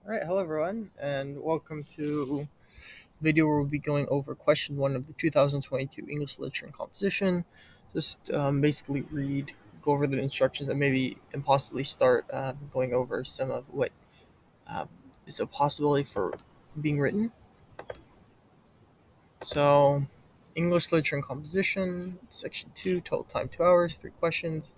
All right, hello everyone, and welcome to video where we'll be going over question one of the 2022 English Literature and Composition. Just basically go over the instructions, and maybe and possibly start going over some of what um, is a possibility for being written. So, English Literature and Composition, section 2, total time 2 hours, 3 questions.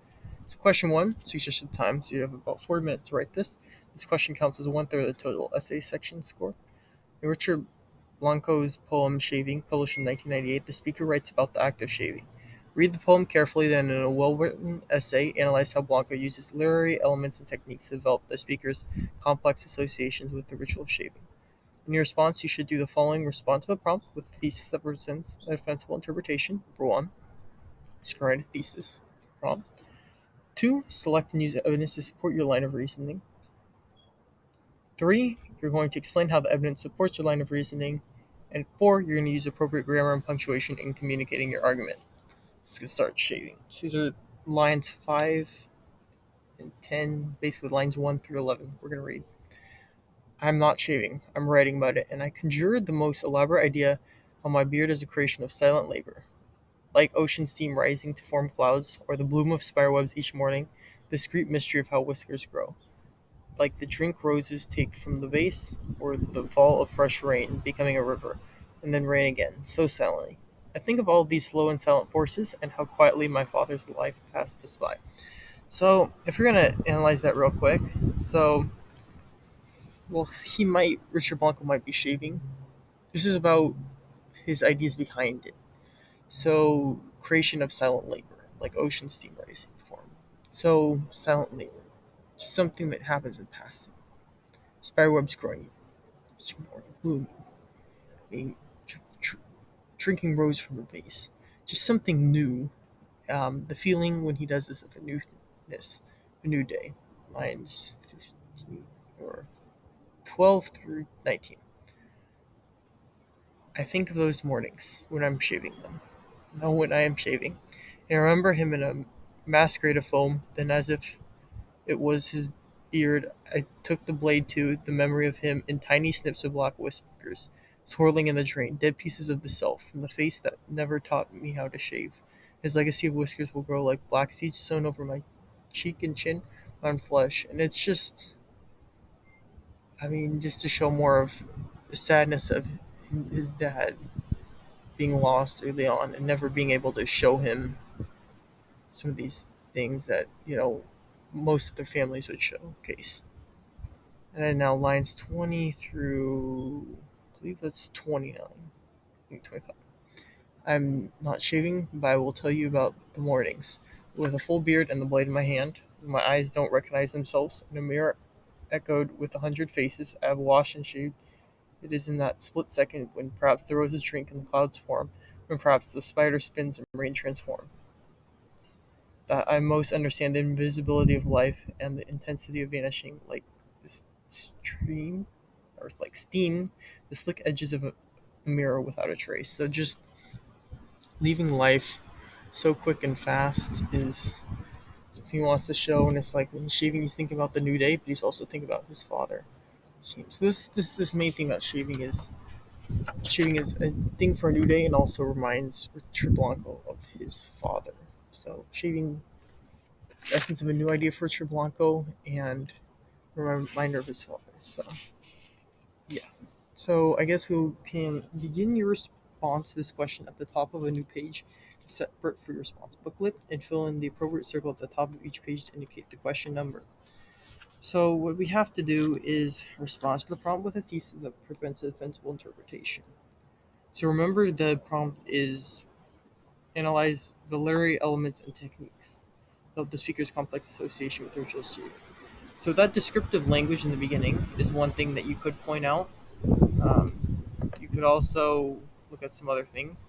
So, question 1, suggested time, so you have about 4 minutes to write this. This question counts as 1/3 of the total essay section score. Richard Blanco's poem "Shaving", published in 1998, the speaker writes about the act of shaving. Read the poem carefully, then in a well-written essay, analyze how Blanco uses literary elements and techniques to develop the speaker's complex associations with the ritual of shaving. In your response, you should do the following. Respond to the prompt with a thesis that presents a defensible interpretation. Number 1, write a thesis. Prompt. 2, select and use evidence to support your line of reasoning. 3, you're going to explain how the evidence supports your line of reasoning. And 4, you're going to use appropriate grammar and punctuation in communicating your argument. Let's get started shaving. So these are lines 5 and 10, basically lines 1 through 11. We're going to read. I'm not shaving. I'm writing about it, and I conjured the most elaborate idea how my beard is a creation of silent labor. Like ocean steam rising to form clouds, or the bloom of spiderwebs each morning, the discreet mystery of how whiskers grow. Like the drink roses take from the vase, or the fall of fresh rain becoming a river, and then rain again, so silently. I think of all these slow and silent forces, and how quietly my father's life passed us by. So, if we're gonna analyze that real quick, Richard Blanco might be shaving. This is about his ideas behind it. So, creation of silent labor, like ocean steam rising form. So, silent labor, something that happens in passing. Spiderwebs growing each morning, blooming, being drinking rose from the vase. Just something new. The feeling when he does this of a newness, a new day. Lines 15 or 12 through 19. I think of those mornings when I'm shaving them. No, when I am shaving. And I remember him in a masquerade of foam, then as if it was his beard, I took the blade to the memory of him in tiny snips of black whiskers, swirling in the drain, dead pieces of the self from the face that never taught me how to shave. His legacy of whiskers will grow like black seeds sown over my cheek and chin on flesh, and it's just, just to show more of the sadness of his dad being lost early on and never being able to show him some of these things that, most of their families would showcase. And then now lines 20 through, I believe that's 29. I think 25. I'm not shaving, but I will tell you about the mornings. With a full beard and the blade in my hand, my eyes don't recognize themselves, and a mirror echoed with 100 faces I have washed and shaved. It is in that split second when perhaps the roses drink and the clouds form, when perhaps the spider spins and rain transform, that I most understand the invisibility of life and the intensity of vanishing, like this stream, or like steam, the slick edges of a mirror without a trace. So just leaving life so quick and fast is something he wants to show, and it's like when he's shaving, he's thinking about the new day, but he's also thinking about his father. So this main thing about shaving is a thing for a new day, and also reminds Richard Blanco of his father. So shaving, the essence of a new idea for Richard Blanco, and a reminder of his father. So yeah. So I guess we can begin your response to this question at the top of a new page, separate for your response booklet, and fill in the appropriate circle at the top of each page to indicate the question number. So what we have to do is respond to the prompt with a thesis that prevents a defensible interpretation. So remember, the prompt is analyze the literary elements and techniques of the speaker's complex association with ritual theory. So that descriptive language in the beginning is one thing that you could point out. You could also look at some other things.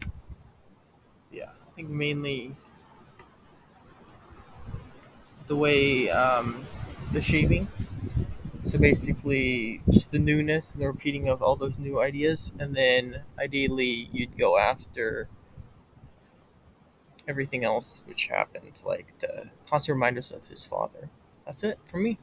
Yeah, I think mainly the way the shaving. So basically, just the newness, the repeating of all those new ideas, and then ideally you'd go after everything else which happens, like the constant reminders of his father. That's it for me.